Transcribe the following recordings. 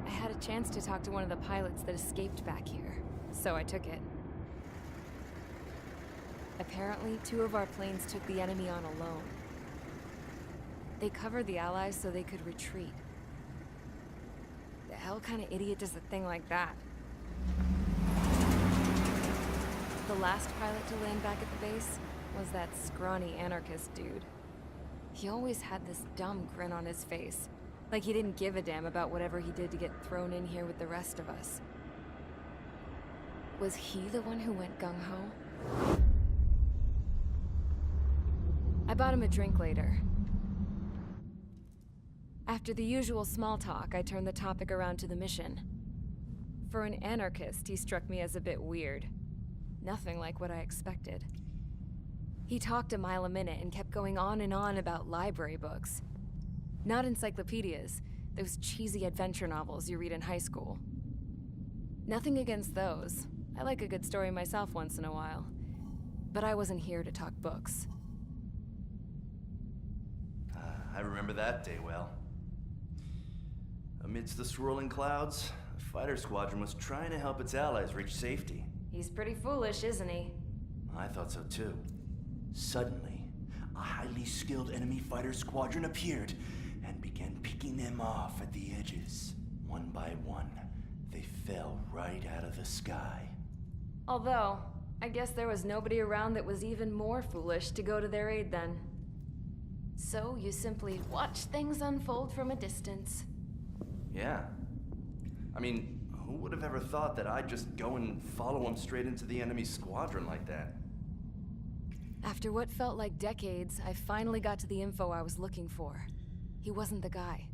I had a chance to talk to one of the pilots that escaped back here, so I took it. Apparently, 2 of our planes took the enemy on alone. They covered the Allies so they could retreat. The hell kind of idiot does a thing like that? The last pilot to land back at the base was that scrawny anarchist dude. He always had this dumb grin on his face, like he didn't give a damn about whatever he did to get thrown in here with the rest of us. Was he the one who went gung-ho? I bought him a drink later. After the usual small talk, I turned the topic around to the mission. For an anarchist, he struck me as a bit weird. Nothing like what I expected. He talked a mile a minute and kept going on and on about library books. Not encyclopedias, those cheesy adventure novels you read in high school. Nothing against those. I like a good story myself once in a while. But I wasn't here to talk books. I remember that day well. Amidst the swirling clouds, a fighter squadron was trying to help its allies reach safety. He's pretty foolish, isn't he? I thought so too. Suddenly, a highly skilled enemy fighter squadron appeared and began picking them off at the edges. One by one, they fell right out of the sky. Although, I guess there was nobody around that was even more foolish to go to their aid then. So you simply watch things unfold from a distance. Yeah. I mean, who would have ever thought that I'd just go and follow him straight into the enemy squadron like that? After what felt like decades, I finally got to the info I was looking for. He wasn't the guy.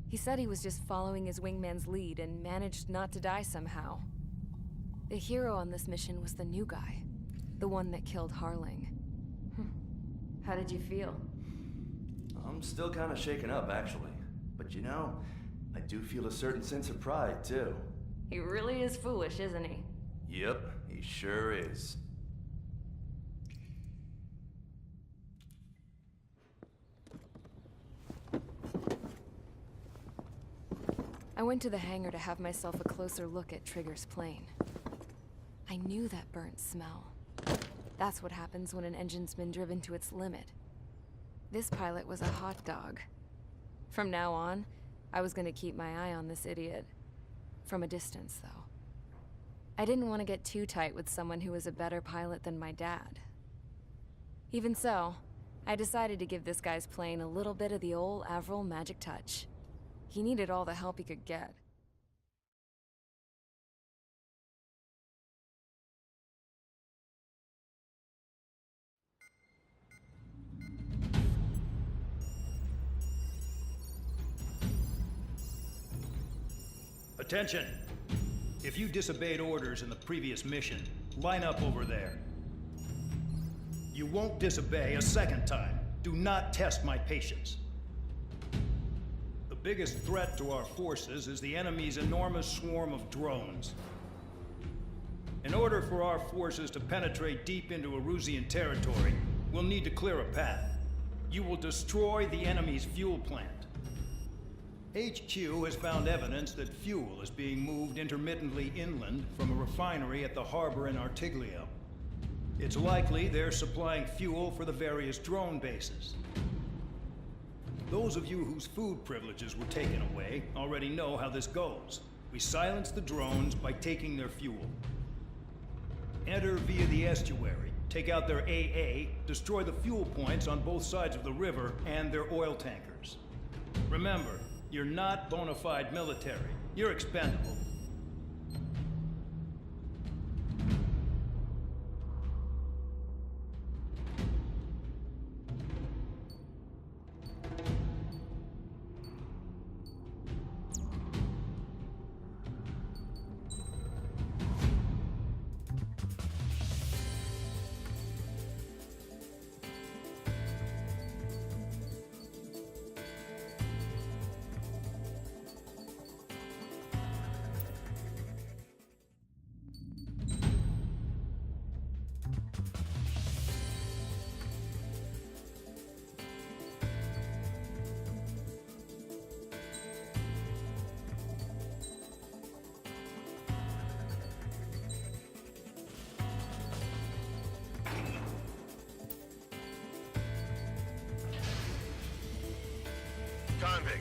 He said he was just following his wingman's lead and managed not to die somehow. The hero on this mission was the new guy. The one that killed Harling. How did you feel? I'm still kind of shaken up, actually. But you know, I do feel a certain sense of pride, too. He really is foolish, isn't he? Yep, he sure is. I went to the hangar to have myself a closer look at Trigger's plane. I knew that burnt smell. That's what happens when an engine's been driven to its limit. This pilot was a hot dog. From now on, I was gonna keep my eye on this idiot. From a distance, though. I didn't want to get too tight with someone who was a better pilot than my dad. Even so, I decided to give this guy's plane a little bit of the old Avril magic touch. He needed all the help he could get. Attention! If you disobeyed orders in the previous mission, line up over there. You won't disobey a second time. Do not test my patience. The biggest threat to our forces is the enemy's enormous swarm of drones. In order for our forces to penetrate deep into Erusian territory, we'll need to clear a path. You will destroy the enemy's fuel plant. HQ has found evidence that fuel is being moved intermittently inland from a refinery at the harbor in Artiglio. It's likely they're supplying fuel for the various drone bases. Those of you whose food privileges were taken away already know how this goes. We silence the drones by taking their fuel. Enter via the estuary, take out their AA, destroy the fuel points on both sides of the river and their oil tankers. Remember, you're not bona fide military. You're expendable.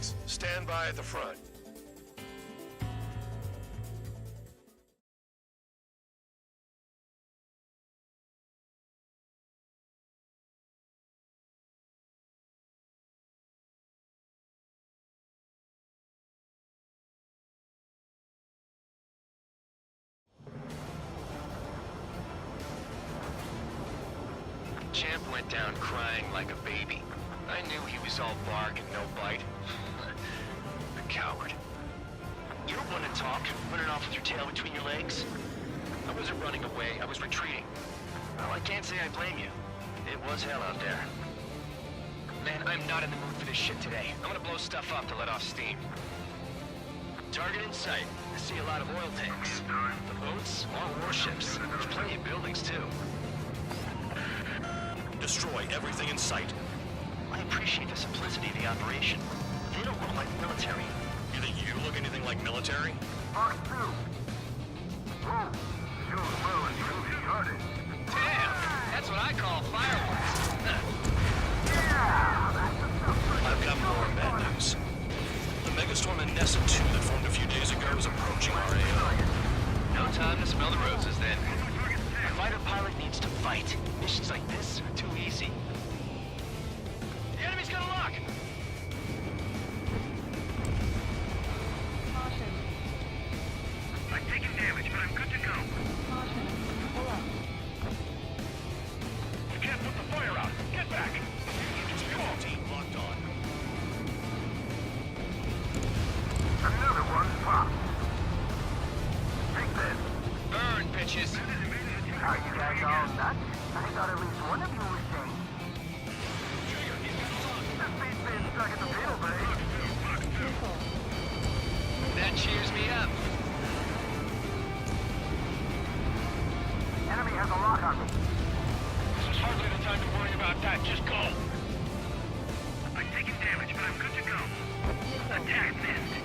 Thanks. Stand by at the front. Champ went down crying like a baby. I knew he was all bark and no bite. A coward. You don't want to talk, running off with your tail between your legs. I wasn't running away, I was retreating. Well, I can't say I blame you. It was hell out there. Man, I'm not in the mood for this shit today. I'm gonna blow stuff up to let off steam. Target in sight. I see a lot of oil tanks. The boats, all warships. There's plenty of buildings, too. Destroy everything in sight. I appreciate the simplicity of the operation. They don't look like military. You think you look anything like military? Mark 2. Whoa. Sure well and truly started. Damn! That's what I call fireworks. I've got more bad news. The megastorm in Nessa 2 that formed a few days ago is approaching our AO. No time to smell the roses then. A fighter pilot needs to fight. Missions like this are too easy. The enemy's got a lock! Caution. I'm taking damage, but I'm good to go. Caution. Pull up. You can't put the fire out. Get back. Team locked on. Another one popped. Take this. Burn, bitches! Are you guys all nuts? I thought at least one of you was sane. The speed's been stuck at the pedal bay. That cheers me up. Enemy has a lock on me. This is hardly the time to worry about that. Just go! I'm taking damage, but I'm good to go. Attack missed.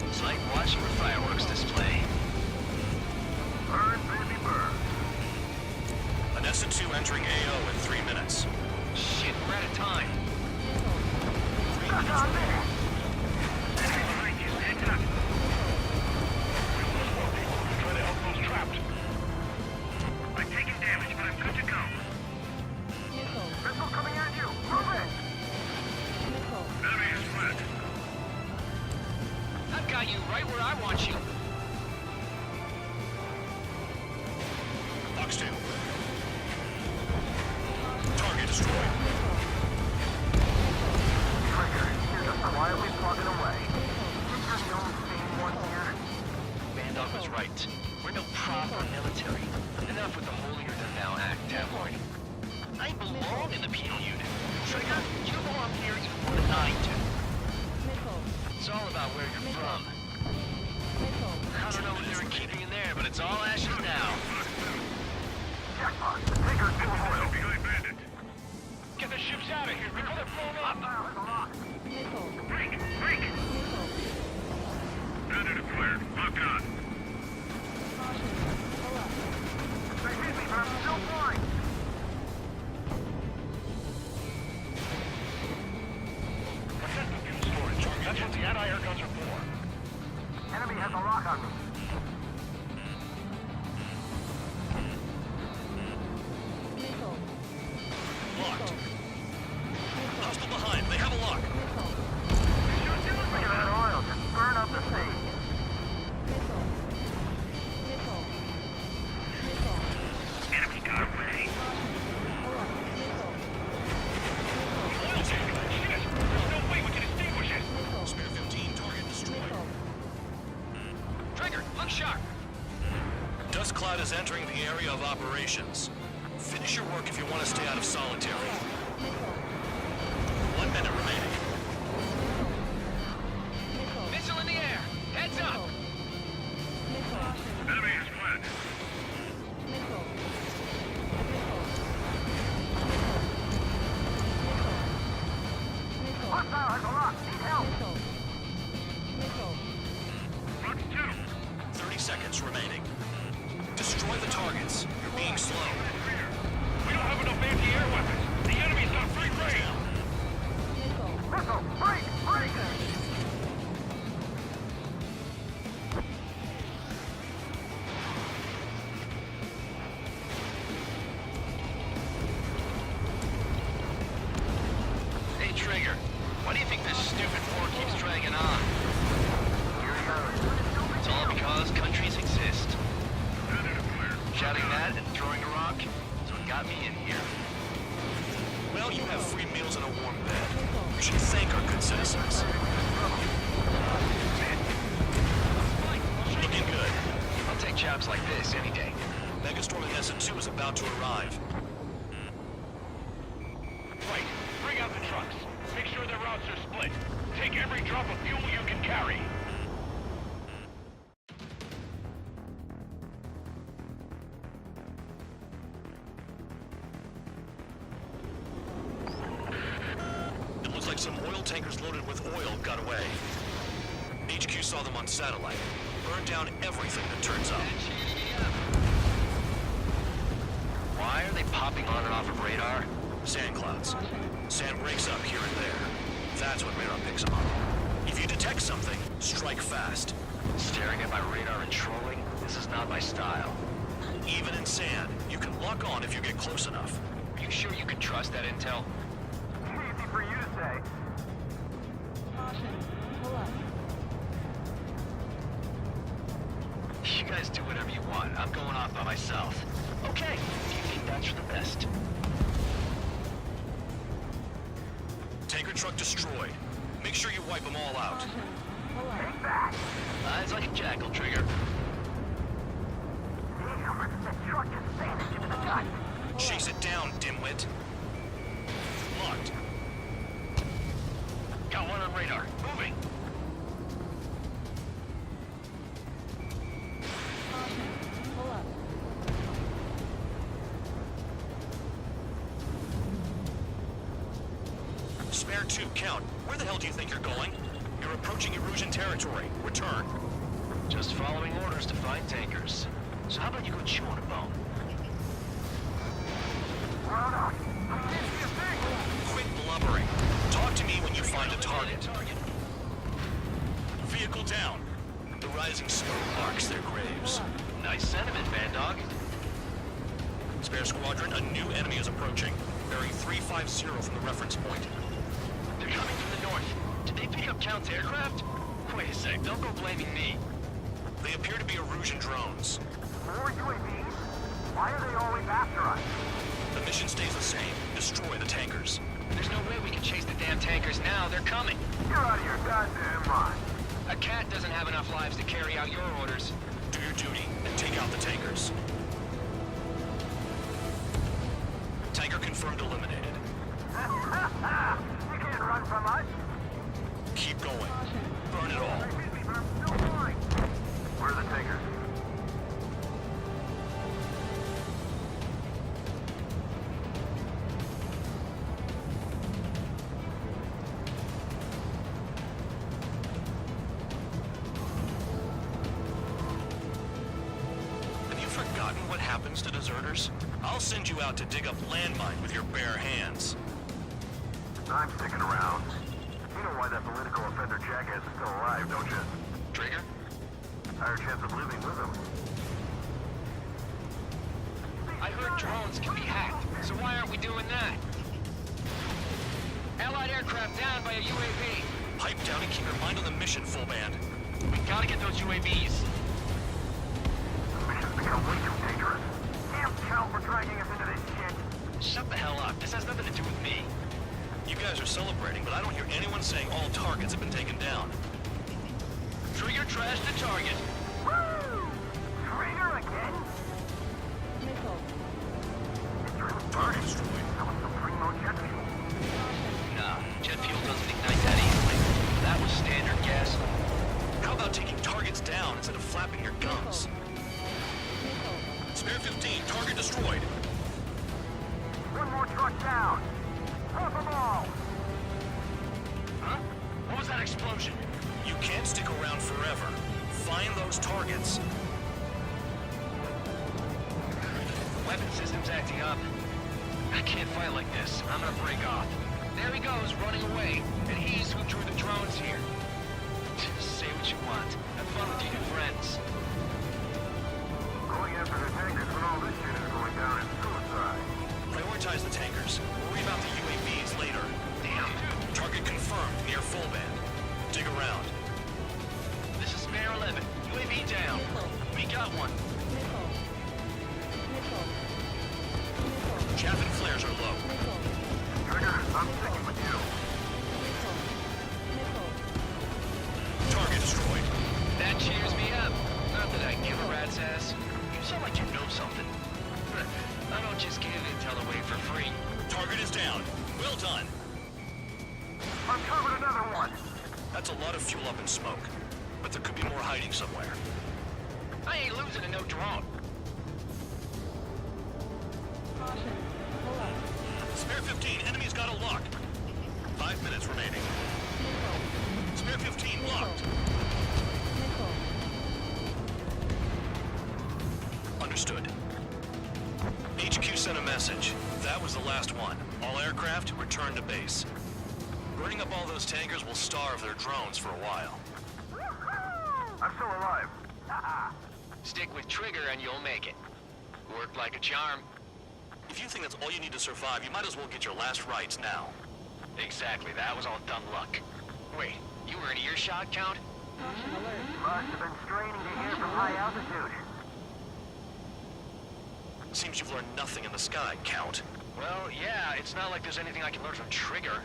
It's like watching a fireworks display. Burn, baby, burn. Nessa 2 entering AO in 3 minutes. Shit, we're out of time. Stuck on me. Enemy behind you. Heads up. Try to help those trapped. I'm taking damage, but I'm good to go. Missile coming at you. Move it. Enemy is fled. I've got you right where I want you. Box 2. Target destroyed. Trigger, you're just quietly plugging away. You're the only sane one here. Bandog was right. We're no proper military. Enough with the holier-than-thou act, tabloid. I belong in the penal unit. Trigger, you belong here even more than I do. It's all about where you're from. I don't know what they were keeping in there, but it's all ashes now. Jackpot. Trigger, do a oil. Behind bandit. Get the ships out of here before they're blown up! Break! Break! Bandit acquired. Locked on. They hit me, but I'm still flying. Protect the fuel storage. That's what the anti-air guns are for. Enemy has a lock on me. Locked. Hostile behind. They have a lock. Look at that oil just burn up the sea. Enemy got away. Oil's in. Shit! There's no way we can extinguish it. Spear 15 target destroyed. Trigger, look sharp! Dust cloud is entering the area of operations. Finish your work if you want to stay out of solitary. 1 minute remaining. Missile in the air! Heads up! Enemy is fled. Hostile has a lock. Need help. Box 2. 30 seconds remaining. Destroy the targets. You're being slow. We don't have enough anti-air weapons. The enemy's got free reign. got me in here. Well, you have free meals and a warm bed. You should thank our good citizens. Looking good. I'll take jobs like this any day. Megastorm Nessa 2 is about to arrive. Right. Bring out the trucks. Make sure their routes are split. Take every drop of fuel you can carry. It looks like some oil tankers loaded with oil got away. HQ saw them on satellite. Burned down everything that turns up. Why are they popping on and off of radar? Sand clouds. Sand breaks up here and there. That's what radar picks them up. If you detect something, strike fast. Staring at my radar and trolling? This is not my style. Even in sand, you can lock on if you get close enough. Are you sure you can trust that intel? Easy for you to say. You guys do whatever you want. I'm going off by myself. Okay, if you think that's for the best. Tanker truck destroyed. Make sure you wipe them all out. Eyes like a jackal, Trigger. Damn, that truck just vanished into the gut. Chase it down, dimwit. Locked. Got one on radar. Moving. Spare 2, count. Where the hell do you think you're going? You're approaching Erusian territory. Return. Just following orders to find tankers. So how about you go chew on a bone? Quit blubbering. Talk to me when you find a target. Vehicle down. The rising smoke marks their graves. Nice sentiment, Band Dog. Spare squadron, a new enemy is approaching. Bearing 350 from the reference point. They're coming from the north. Did they pick up Count's aircraft? Wait a sec, don't go blaming me. They appear to be Erusian drones. More UAVs? Why are they always after us? The mission stays the same. Destroy the tankers. There's no way we can chase the damn tankers now. They're coming. You're out of your goddamn mind. A cat doesn't have enough lives to carry out your orders. Do your duty and take out the tankers. Tanker confirmed eliminated. You can't run from us. Keep going. Burn it all. They hit me, but I'm still fine. Where are the tankers? Have you forgotten what happens to deserters? I'll send you out to dig up landmine with your bare hands. I'm sticking around. You know why that political offender jackass is still alive, don't you? Trigger? Higher chance of living with him. I heard drones can be hacked, so why aren't we doing that? Allied aircraft down by a UAV. Pipe down and keep your mind on the mission, full band. We gotta get those UAVs. The mission's become way too dangerous. Damn Cal for dragging us into this shit. Shut the hell up. This has nothing to do with me. You guys are celebrating, but I don't hear anyone saying all targets have been taken down. Trigger trash the target. Woo! Trigger again? Target destroyed. That was some primo jet fuel. Nah, jet fuel doesn't ignite that easily. That was standard gas. How about taking targets down instead of flapping your gums? Spare 15, target destroyed. One more truck down. Drop them all. Huh? What was that explosion? You can't stick around forever. Find those targets. The weapon system's acting up. I can't fight like this. I'm gonna break off. There he goes, running away. And he's who drew the drones here. Say what you want. Have fun with your new friends. Going after the tankers when all this shit is going down is suicide. Prioritize the tankers. Worry about the UAVs later. Damn. Target confirmed near full band. Dig around. This is Spare 11. UAV down. We got one. cheers me up. Not that I give a rat's ass. You sound like you know something. I don't just give intel away for free. Target is down. Well done. Uncovered another one. That's a lot of fuel up in smoke. But there could be more hiding somewhere. I ain't losing to no drone. Spare 15, enemy's got a lock. 5 minutes remaining. Spare 15 locked. Understood. HQ sent a message. That was the last one. All aircraft, return to base. Burning up all those tankers will starve their drones for a while. I'm still alive. Stick with Trigger and you'll make it. Worked like a charm. If you think that's all you need to survive, you might as well get your last rites now. Exactly, that was all dumb luck. Wait, you were in earshot, Count? Must have been straining to hear from high altitude. Seems you've learned nothing in the sky, Count. Well, yeah, it's not like there's anything I can learn from Trigger.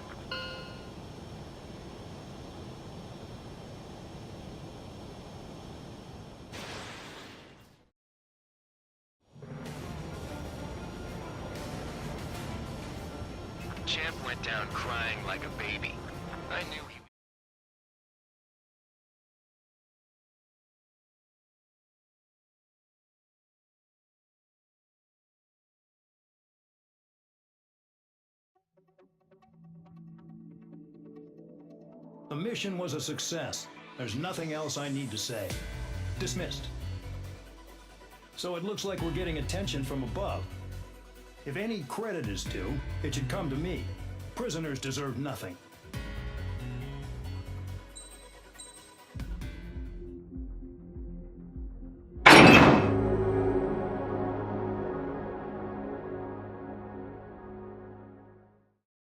Champ went down crying like a baby. I knew he... The mission was a success. There's nothing else I need to say. Dismissed. So it looks like we're getting attention from above. If any credit is due, it should come to me. Prisoners deserve nothing.